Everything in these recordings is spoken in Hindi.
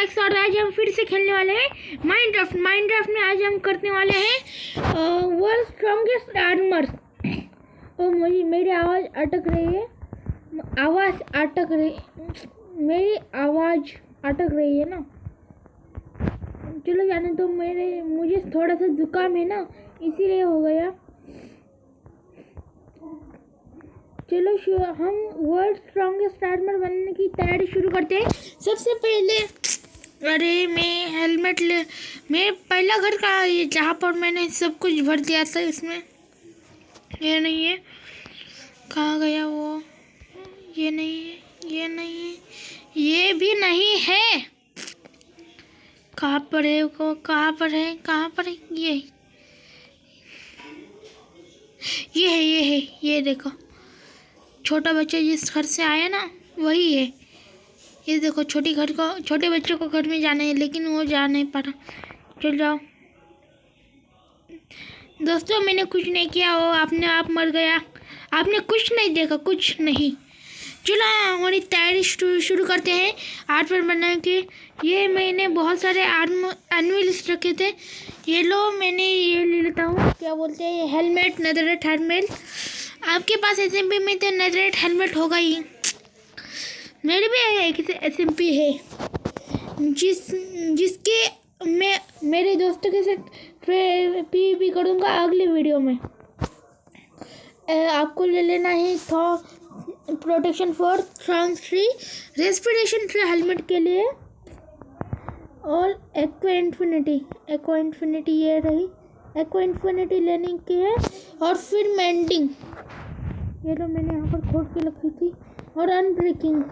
गाइस, और आज हम फिर से खेलने वाले हैं माइनक्राफ्ट में आज हम करने वाले हैं वर्ल्ड स्ट्रॉन्गेस्ट आर्मर। मुझे मेरी आवाज़ अटक रही है, मेरी आवाज़ अटक रही है ना। चलो जाने तो मुझे थोड़ा सा जुकाम है ना, इसीलिए हो गया। चलो हम वर्ल्ड स्ट्रॉन्गेस्ट आर्मर बनने की तैयारी शुरू करते हैं। सबसे पहले मैं पहला घर का ये जहाँ पर मैंने सब कुछ भर दिया था, इसमें ये नहीं है। कहाँ गया वो? ये नहीं है, ये नहीं है, ये भी नहीं है। कहाँ पर है वो? कहाँ पर है? ये देखो, छोटा बच्चा जिस घर से आया ना वही है। ये देखो, छोटे बच्चों को घर में जाना है, लेकिन वो जा नहीं पा रहा। चल जाओ दोस्तों, मैंने कुछ नहीं किया, वो अपने आप मर गया। आपने कुछ नहीं देखा, कुछ नहीं। चलो हमारी तैयारी शुरू करते हैं आर्मर बनाने की। ये मैंने बहुत सारे एनिमल्स रखे थे। ये लो, मैंने ये ले लेता हूँ, क्या बोलते हैं, हेलमेट, नेदरराइट हेलमेट। आपके पास एसएमपी में तो नेदरराइट हेलमेट होगा ही। मेरे भी एक एसएमपी है जिसके मैं मेरे दोस्तों के साथ पीवीपी करूँगा अगले वीडियो में। आपको ले लेना है protection for thorns tree, respiration tree helmet के लिए, और एक्वा इन्फिनिटी ये रही। एक्वा इन्फिनिटी लेने की है, और फिर मेंडिंग, ये तो मैंने यहाँ पर खोद के रखी थी, और अनब्रेकिंग।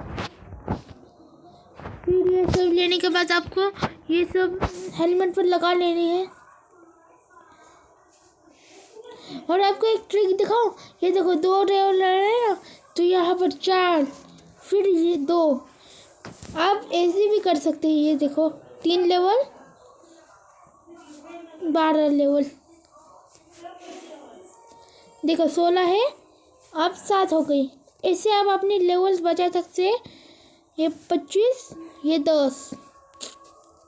फिर ये सब लेने के बाद आपको ये सब हेलमेट पर लगा लेनी है। और आपको एक ट्रिक दिखाओ, ये देखो 2 लेवल है ना, तो यहाँ पर 4, फिर ये 2। आप ऐसे भी कर सकते हैं। ये देखो 3 लेवल, 12 लेवल, देखो 16 है, अब 7 हो गई। ऐसे आप अपने लेवल्स बचा सकते हैं। ये 25, ये 10।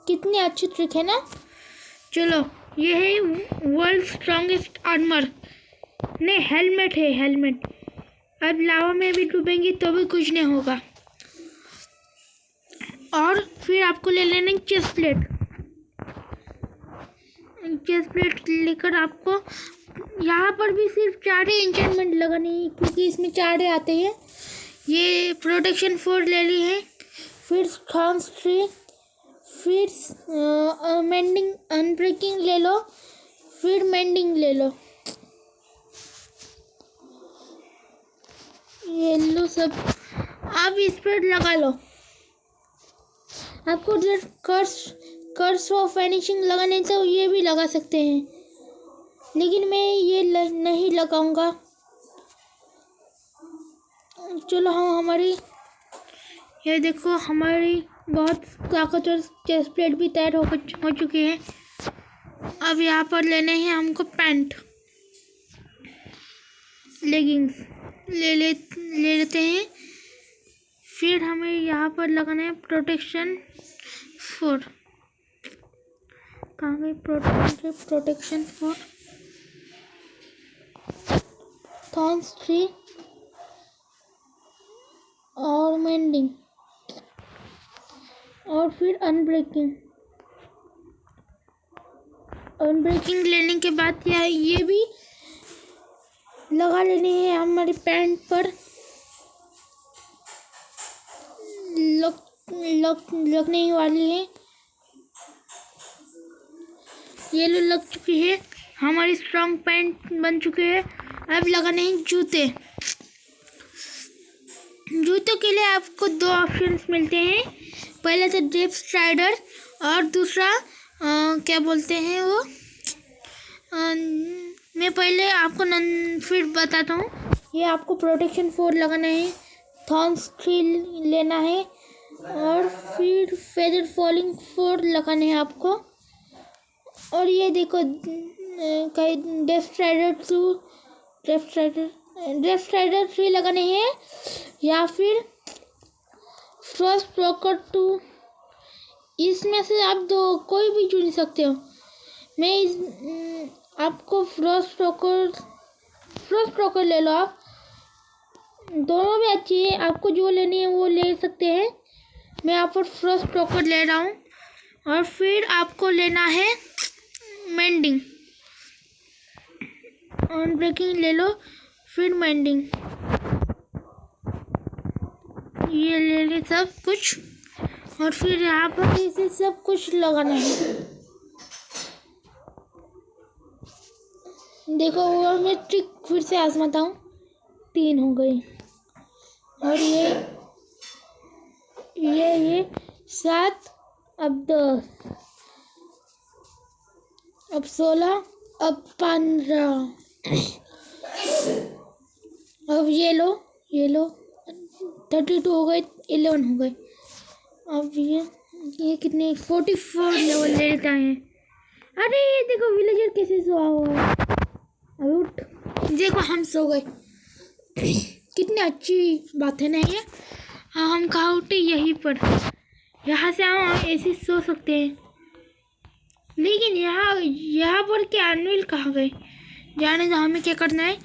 कितनी अच्छी ट्रिक है ना। चलो, ये है वर्ल्ड स्ट्रॉन्गेस्ट आर्मर। नहीं, हेलमेट है, हेलमेट। अब लावा में भी डूबेंगे तो भी कुछ नहीं होगा। और फिर आपको ले लेना चेस्ट प्लेट लेकर आपको यहाँ पर भी सिर्फ 4 एन्चेंटमेंट लगानी है, क्योंकि इसमें 4 आते हैं। ये प्रोटेक्शन 4 ले ली है, फिर थॉर्न्स ट्री, फिर मेंडिंग, अनब्रेकिंग ले लो, फिर मेंडिंग ले लो। ये लो सब, आप इस पर लगा लो। आपको कर्स ऑफ वैनिशिंग लगाने तो ये भी लगा सकते हैं, लेकिन मैं ये नहीं लगाऊंगा। चलो हमारी ये देखो, हमारी बहुत ताकतवर चेस्ट प्लेट भी तैयार हो चुकी है। अब यहाँ पर लेने हैं हमको पैंट, लेगिंग्स ले लेते हैं। फिर हमें यहाँ पर लगाना है प्रोटेक्शन 4। कहाँ गई प्रोटेक्शन 4? थॉर्न्स ट्री और मेंडिंग, और फिर अनब्रेकिंग लेने के बाद ये भी लगा लेने हैं हमारे पैंट पर। लगने ही वाली है। ये लग चुकी है, हमारी स्ट्रॉन्ग पैंट बन चुके हैं। अब लगाने हैं जूतों के लिए आपको 2 ऑप्शंस मिलते हैं। पहले तो डेप्थ स्ट्राइडर, और दूसरा क्या बोलते हैं वो, मैं पहले आपको फिर बताता हूँ। ये आपको प्रोटेक्शन 4 लगाना है, थॉर्न्स ट्री लेना है, और फिर फेदर फॉलिंग 4 लगाने हैं आपको। और ये देखो, डेप्थ स्ट्राइडर 3 लगाने हैं, या फिर फ्रॉस्ट ब्रोकर 2 इसमें से आप दो कोई भी चुन सकते हो। मैं इस आपको फ्रोस्ट टोकर ले लो आप। दोनों भी अच्छी है, आपको जो लेनी है वो ले सकते हैं। मैं यहाँ पर फ्रोस्ट टोकर ले रहा हूँ। और फिर आपको लेना है मेंडिंग। अनब्रेकिंग ले लो, फिर मेंडिंग। ये ले ले सब कुछ। और फिर यहाँ पर इसे सब कुछ लगाना है। देखो और मैं ट्रिक फिर से आजमाता हूँ। 3 हो गई। और ये 7, अब 10, अब 16, अब 15। अब ये लो 32 हो गए, 11 हो गए। अब ये कितने 44 लेवल लेता है। अरे ये देखो विलेजर कैसे सोया हुआ है। अब उठ, देखो हम सो गए। कितनी अच्छी बात है ना ये। हाँ, हम कहाँ उठे, यहीं पर। यहाँ से हम ऐसे सो सकते हैं। लेकिन यहाँ पर क्या अनिल कहाँ गए, जाने दो, हमें क्या करना है।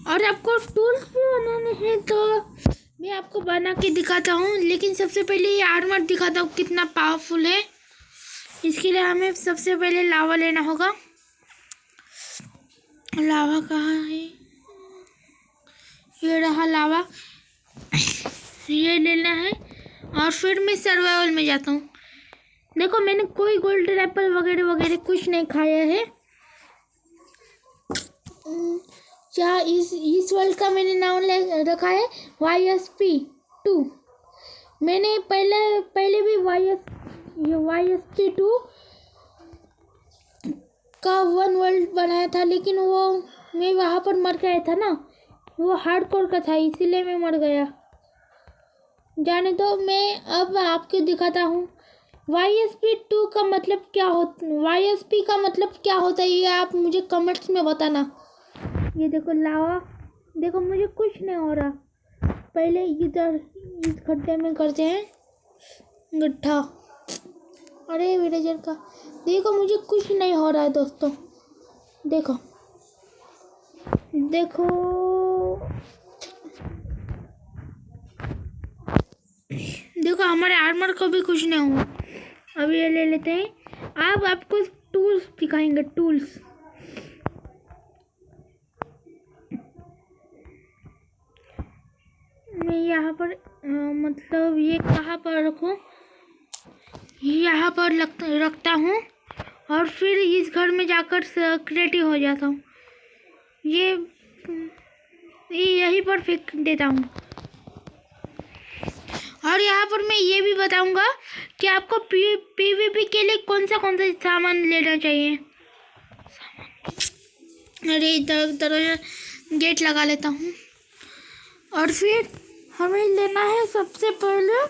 और आपको टूल्स भी बनाने हैं तो मैं आपको बना के दिखाता हूँ। लेकिन सबसे पहले ये आर्मर दिखाता हूँ कितना पावरफुल है। इसके लिए हमें सबसे पहले लावा लेना होगा। लावा कहाँ है, ये रहा लावा। ये लेना है। और फिर मैं सर्वाइवल में जाता हूँ। देखो मैंने कोई गोल्डन एप्पल वगैरह वगैरह कुछ नहीं खाया है। क्या इस वर्ल्ड का मैंने नाम रखा है YSP2। मैंने पहले भी YSP2 का 1 वर्ल्ड बनाया था, लेकिन वो मैं वहाँ पर मर गया था ना। वो हार्डकोर का था, इसीलिए मैं मर गया। जाने दो, मैं अब आपको दिखाता हूँ YSP2 का मतलब क्या YSP का मतलब क्या होता है, ये आप मुझे कमेंट्स में बताना। ये देखो लावा, देखो मुझे कुछ नहीं हो रहा। पहले इधर इस गड्ढे में करते हैं गड्ढा। अरे विलेजर का, देखो मुझे कुछ नहीं हो रहा है दोस्तों। देखो हमारे आर्मर को भी कुछ नहीं हुआ। अब ये ले लेते हैं। अब आपको टूल्स दिखाएंगे, टूल्स। मैं यहाँ पर मतलब ये कहाँ पर रखूँ, यहाँ पर रखता हूँ। और फिर इस घर में जाकर क्रिएटिव हो जाता हूँ। ये यहीं पर फेंक देता हूँ। और यहाँ पर मैं ये भी बताऊंगा कि आपको PvP के लिए कौन सा सामान लेना चाहिए। अरे दरवाजा गेट लगा लेता हूँ। और फिर हमें लेना है सबसे पहले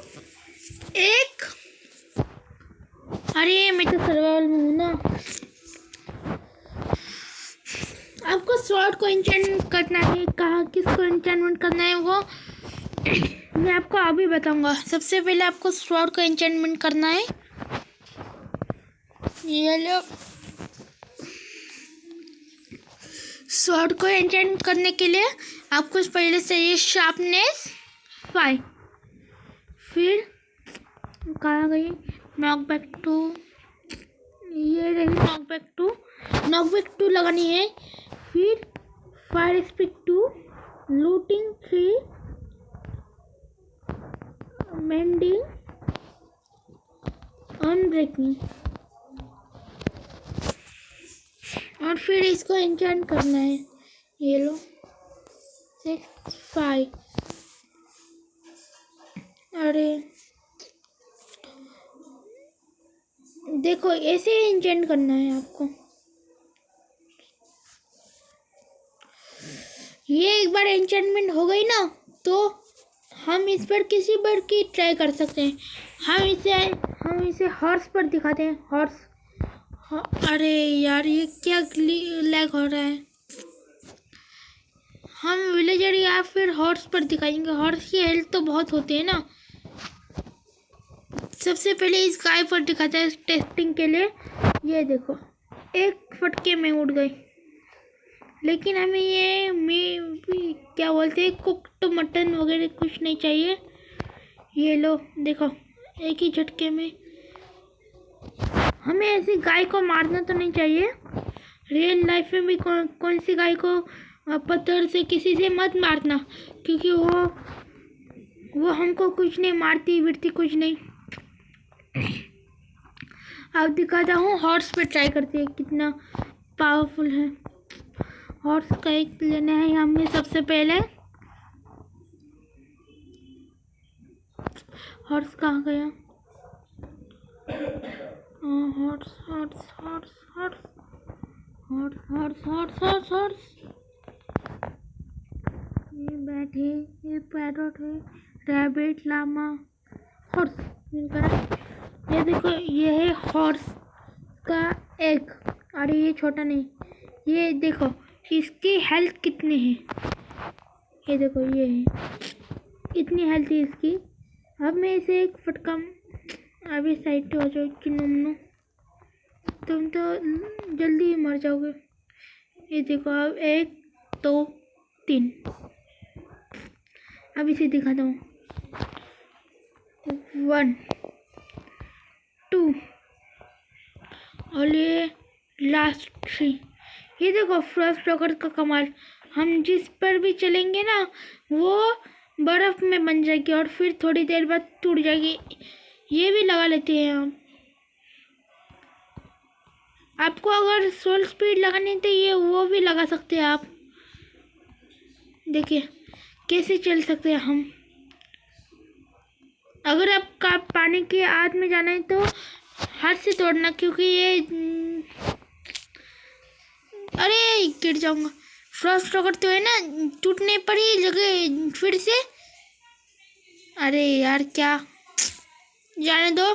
एक, अरे मैं तो सर्वाइवल में हूँ ना। आपको स्वॉर्ड को एन्चेंटमेंट करना है, कहाँ किसको एन्चेंटमेंट करना है वो मैं आपको अभी बताऊंगा। सबसे पहले आपको स्वॉर्ड को एन्चेंटमेंट करना है। ये लो, स्वॉर्ड को एन्चेंट करने के लिए आपको पहले से ये शार्पनेस 5, फिर कहाँ गई नॉकबैक 2, ये रही नॉकबैक 2 लगानी है। फिर fire speed 2, looting 3, mending, unbreaking. और फिर इसको एन्चेंट करना है। ये लो 6, 5। अरे देखो ऐसे एन्चेंट करना है आपको। ये एक बार एन्चेंटमेंट हो गई ना, तो हम इस पर किसी पर की ट्राई कर सकते हैं। हम इसे हॉर्स पर दिखाते हैं। हॉर्स, अरे यार ये क्या लैग हो रहा है। हम विलेजर या फिर हॉर्स पर दिखाएंगे। हॉर्स की हेल्थ तो बहुत होती है ना। सबसे पहले इस गाय पर दिखाते हैं टेस्टिंग के लिए। ये देखो, एक फटके में उड़ गई। लेकिन हमें ये क्या बोलते हैं, कुक्ड मटन वगैरह कुछ नहीं चाहिए। ये लो देखो, एक ही झटके में। हमें ऐसी गाय को मारना तो नहीं चाहिए। रियल लाइफ में भी कौन सी गाय को पत्थर से किसी से मत मारना, क्योंकि वो हमको कुछ नहीं मारती बिरती कुछ नहीं। अब दिखाता हूँ हॉर्स पे ट्राई करते हैं कितना पावरफुल है। हॉर्स का एक लेना है हमें सबसे पहले। हॉर्स कहाँ गया? Horse horse horse horse horse horse horse horse horse. ये बैट है, ये पैरट है, रैबिट, लामा, हॉर्स मिल गया। ये देखो, ये है हॉर्स का एग। अरे ये छोटा नहीं, ये देखो इसकी हेल्थ कितनी है। ये देखो, ये है इतनी हेल्थ है इसकी। अब मैं इसे एक फटका, अभी साइड हो जाओ चिन्नू, तुम तो जल्दी ही मर जाओगे। ये देखो, अब 1 2 3। अब इसे दिखाता हूँ 1 2 और ये लास्ट 3। ये देखो फ्रॉस्ट रॉकेट का कमाल। हम जिस पर भी चलेंगे ना वो बर्फ में बन जाएगी और फिर थोड़ी देर बाद टूट जाएगी। ये भी लगा लेते हैं हम। आपको अगर सोल स्पीड लगानी है तो ये वो भी लगा सकते हैं आप। देखिए कैसे चल सकते हैं हम। अगर आपका पानी के आग में जाना है तो हाथ से तोड़ना, क्योंकि ये अरे गिर जाऊंगा। फ्रॉस्ट रॉकेट तो है ना, टूटने पर ही लगे फिर से। अरे यार क्या, जाने दो।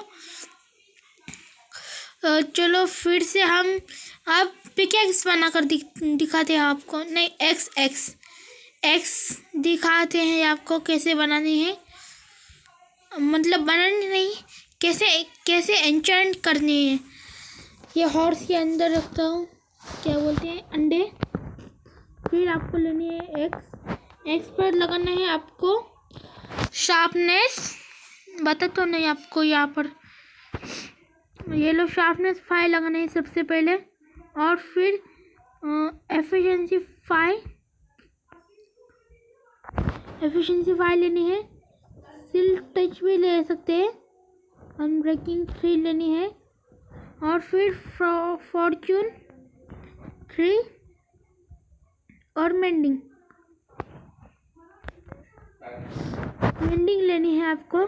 चलो फिर से हम अब पिकैक्स बना कर दिखाते हैं आपको। नहीं, एक्स दिखाते हैं आपको कैसे बनानी है। मतलब बनानी नहीं, कैसे एन्चेंट करनी है। ये हॉर्स के अंदर रखता हूँ, क्या बोलते हैं, अंडे। फिर आपको लेनी है एक्स पर लगाना है आपको शार्पनेस। बता तो नहीं आपको, यहाँ पर ये लो शार्पनेस 5 लगाना है सबसे पहले। और फिर एफिशिएंसी 5 लेनी है। सिल टच भी ले सकते हैं। अनब्रेकिंग 3 लेनी है। और फिर फॉर्च्यून 3 और मेंडिंग लेनी है आपको।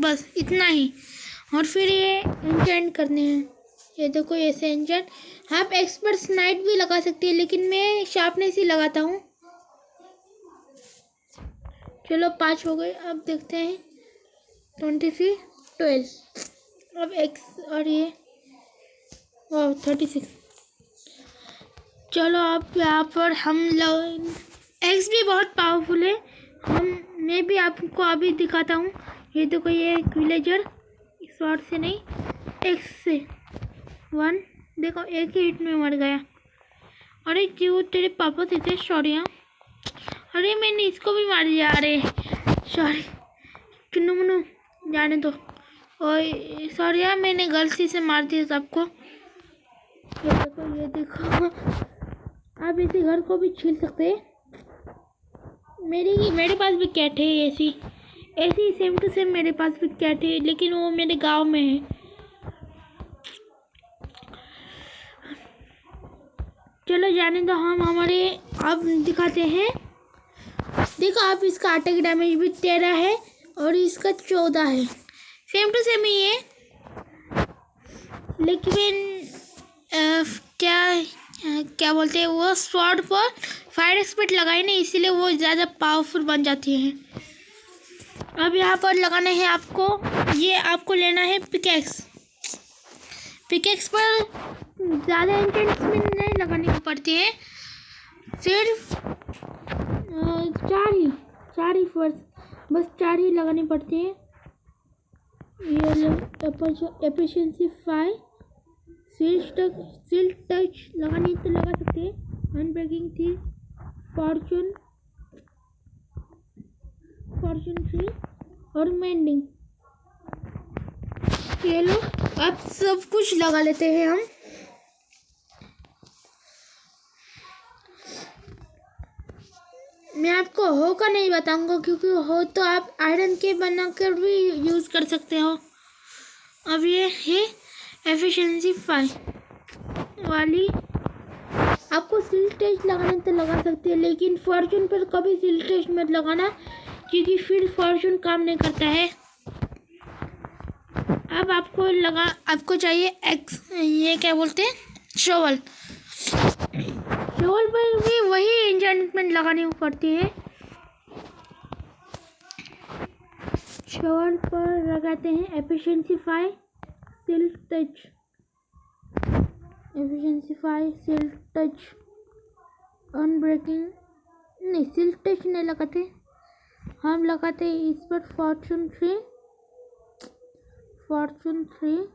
बस इतना ही। और फिर ये एन्चेंट करने हैं। ये देखो ऐसे एन्चेंट। आप एक्सपर्ट नाइट भी लगा सकते हैं, लेकिन मैं शार्पनेस ही लगाता हूँ। चलो 5 हो गए। अब देखते हैं 23 12। अब एक्स और ये 36। चलो अब यहाँ पर हम लोग एक्स भी बहुत पावरफुल है। मैं भी आपको अभी दिखाता हूँ। ये देखो, ये एक विलेजर शॉर्ट से नहीं, एक्स से 1। देखो एक ही हिट में मर गया। अरे जीव तेरे पापा से थे, सॉरी। हाँ, अरे मैंने इसको भी मार दिया। अरे सॉरी चुन्नू मुन्नू, जाने दो। और सॉरी यार, मैंने गलती से मार दिया सबको। ये देखो आप इसी घर को भी छील सकते हैं। मेरे पास भी कैट है ऐसी सेम टू सेम। मेरे पास भी कैट है, लेकिन वो मेरे गांव में है। चलो जाने दो। हम हमारे अब दिखाते हैं। देखो आप, इसका अटैक डैमेज भी 13 है और इसका 14 है। सेम टू सेम ही है, लेकिन क्या बोलते हैं, वो स्वॉर्ड पर फायर एक्सपर्ट लगाए नहीं, इसीलिए वो ज़्यादा पावरफुल बन जाती हैं। अब यहाँ पर लगाना है आपको, ये आपको लेना है पिकैक्स पर ज़्यादा एंटेंट्स में नहीं लगानी पड़ती है। सिर्फ 4 ही फर्स्ट, बस 4 ही लगानी पड़ती है। ये एफिशिएंसी 5, सील टच लगानी तो लगा सकते हैं, अनब्रेकिंग 3, फॉर्चून 3 और मेंडिंग। ये लो, अब सब कुछ लगा लेते हैं हम। मैं आपको हो का नहीं बताऊंगा, क्योंकि हो तो आप आयरन के बनाकर भी यूज़ कर सकते हो। अब ये है एफिशिएंसी 5 वाली। आपको सील टेस्ट लगाने तो लगा सकते हैं, लेकिन फॉर्चून पर कभी सील टेस्ट मत लगाना, क्योंकि फिर फॉर्चून काम नहीं करता है। अब आपको चाहिए ये क्या बोलते हैं, शोवल। शोवल पर भी वही एन्चेंटमेंट लगानी पड़ती है। शोवल पर लगाते हैं efficiency 5, seal touch, efficiency 5, seal touch, unbreaking नहीं, सील टच नहीं लगाते हम, लगाते हैं इस पर फॉर्चून 3,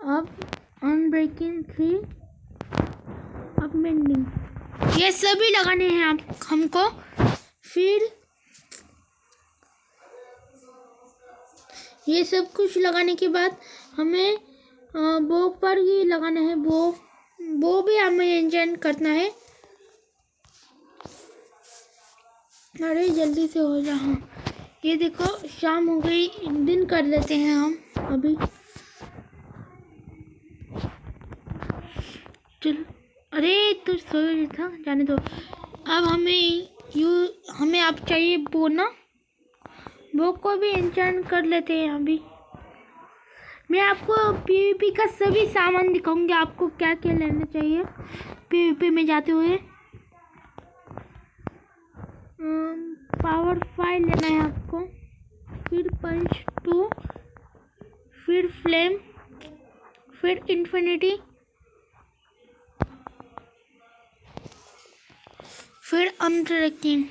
अब अनब्रेकिंग 3, अब मेंडिंग। ये सभी लगाने हैं हमको। फिर ये सब कुछ लगाने के बाद हमें बो पर ही लगाना है। बो भी हमें एन्चेंट करना है। अरे जल्दी से हो जा। हाँ, ये देखो शाम हो गई, दिन कर लेते हैं हम अभी। चल, अरे तो सो था, जाने दो। अब हमें आप चाहिए बो ना, बो को भी एन्चेंट कर लेते हैं अभी। मैं आपको पीवीपी का सभी सामान दिखाऊंगी, आपको क्या क्या लेना चाहिए पीवीपी में जाते हुए। पावर 5 लेना है आपको, फिर पंच 2, फिर फ्लेम, फिर इन्फिनिटी, फिर अनब्रेकिंग।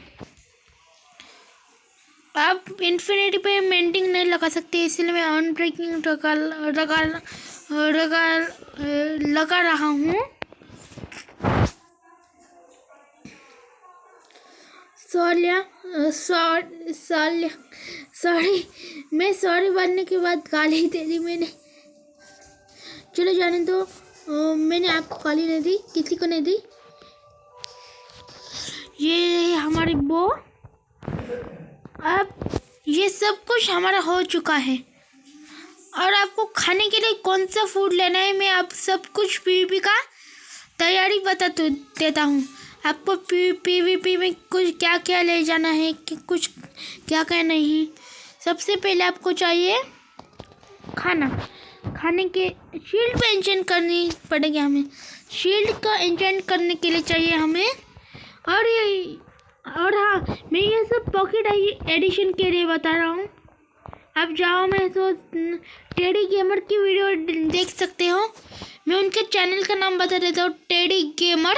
आप इन्फिनिटी पे मेंटिंग नहीं लगा सकते, इसलिए मैं अनब्रेकिंग लगा रहा हूँ। सॉरी, मैं सॉरी बनने के बाद गाली दे दी मैंने। चलो जाने दो, मैंने आपको गाली नहीं दी, किसी को नहीं दी। ये हमारी बो। अब ये सब कुछ हमारा हो चुका है, और आपको खाने के लिए कौन सा फूड लेना है, मैं आप सब कुछ पीवीपी का तैयारी बता देता हूँ। आपको पीवीपी में कुछ क्या क्या ले जाना है, कुछ क्या क्या नहीं। सबसे पहले आपको चाहिए खाने के शील्ड पे एन्चेंट करनी पड़ेगी हमें। शील्ड का एन्चेंट करने के लिए चाहिए हमें, और हाँ, मैं ये सब पॉकेट एडिशन के लिए बता रहा हूँ। आप जाओ, मैं तो टेडी गेमर की वीडियो देख सकते हो। मैं उनके चैनल का नाम बता देता हूँ, टेडी गेमर।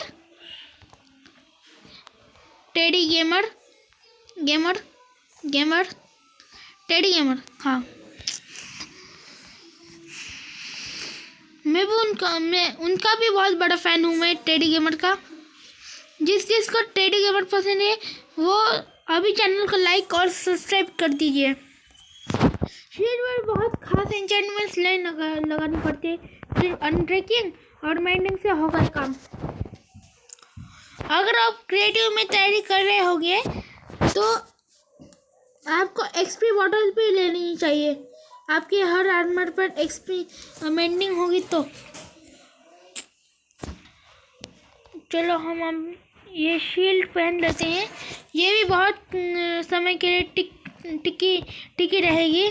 हाँ, मैं उनका भी बहुत बड़ा फ़ैन हूँ मैं, टेडी गेमर का। जिसको टेडी गेमर पसंद है वो अभी चैनल को लाइक और सब्सक्राइब कर दीजिए। शील्ड में बहुत खास एन्चेंटमेंट्स लगानी पड़ती है, सिर्फ अनब्रेकिंग और मेंडिंग से होगा काम। अगर आप क्रिएटिव में तैयारी कर रहे होंगे तो आपको एक्सपी बॉटल भी लेनी चाहिए। आपके हर आर्मर पर एक्सपी मेंडिंग होगी तो। चलो हम ये शील्ड पहन लेते हैं, ये भी बहुत समय के लिए टिकी रहेगी।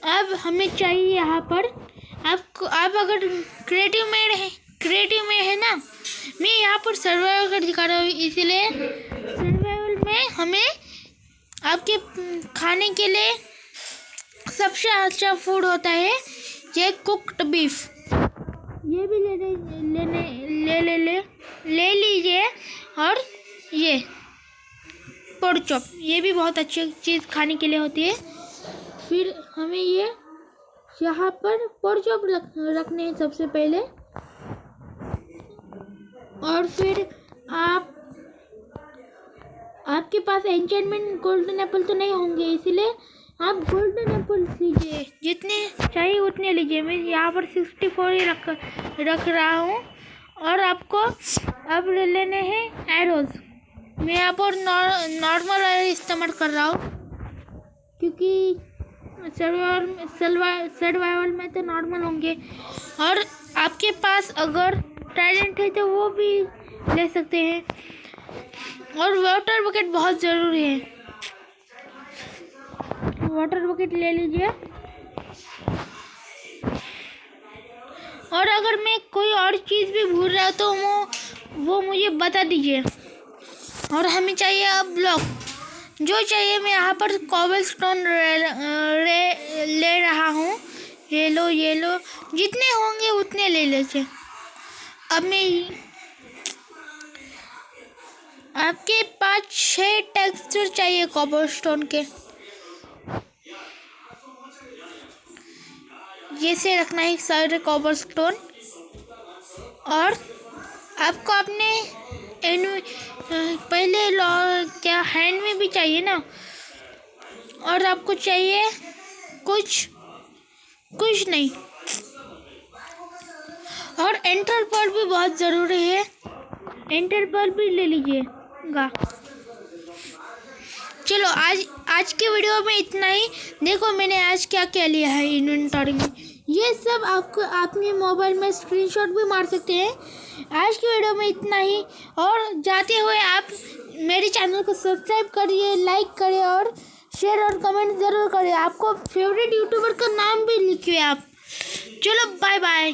अब हमें चाहिए यहाँ पर आप अगर क्रिएटिव में है ना, मैं यहाँ पर सर्वाइवल कर दिखा रहा हूँ, इसलिए सर्वाइवल में हमें आपके खाने के लिए सबसे अच्छा फूड होता है ये कुक्ड बीफ। ये भी ले लीजिए। और ये पोर्क चॉप, ये भी बहुत अच्छी चीज़ खाने के लिए होती है। फिर हमें ये यहाँ पर पोर्क चॉप रखने हैं सबसे पहले। और फिर आपके पास एन्चेंटमेंट गोल्डन एप्पल तो नहीं होंगे, इसीलिए आप गोल्डन एप्पल लीजिए, जितने चाहिए उतने लीजिए। मैं यहाँ पर 64 ही रख रहा हूँ। और आपको अब लेने हैं एरोज। मैं यहाँ पर नॉर्मल एरो इस्तेमाल कर रहा हूँ, क्योंकि सर्वाइवल में तो नॉर्मल होंगे। और आपके पास अगर ट्राइडेंट है तो वो भी ले सकते हैं। और वाटर बकेट बहुत ज़रूरी है, वाटर बकेट ले लीजिए। और अगर मैं कोई और चीज़ भी भूल रहा तो वो मुझे बता दीजिए। और हमें चाहिए अब ब्लॉक, जो चाहिए मैं यहाँ पर कॉबलस्टोन ले रहा हूँ। ये लो जितने होंगे उतने ले लीजिए। अब मैं आपके पास 6 टेक्सचर चाहिए कॉबलस्टोन के, ये से रखना है सारे कॉबलस्टोन। और आपको अपने पहले क्या हैंड में भी चाहिए ना। और आपको चाहिए कुछ नहीं। और एंटर पर्ल भी बहुत ज़रूरी है, एंटर पर्ल भी ले लीजिएगा। चलो आज के वीडियो में इतना ही। देखो मैंने आज क्या क्या लिया है इन्वेंटरी में, ये सब आपको अपने मोबाइल में स्क्रीनशॉट भी मार सकते हैं। आज की वीडियो में इतना ही। और जाते हुए आप मेरे चैनल को सब्सक्राइब करिए, लाइक करिए और शेयर और कमेंट ज़रूर करिए। आपको फेवरेट यूट्यूबर का नाम भी लिखिए आप। चलो बाय बाय।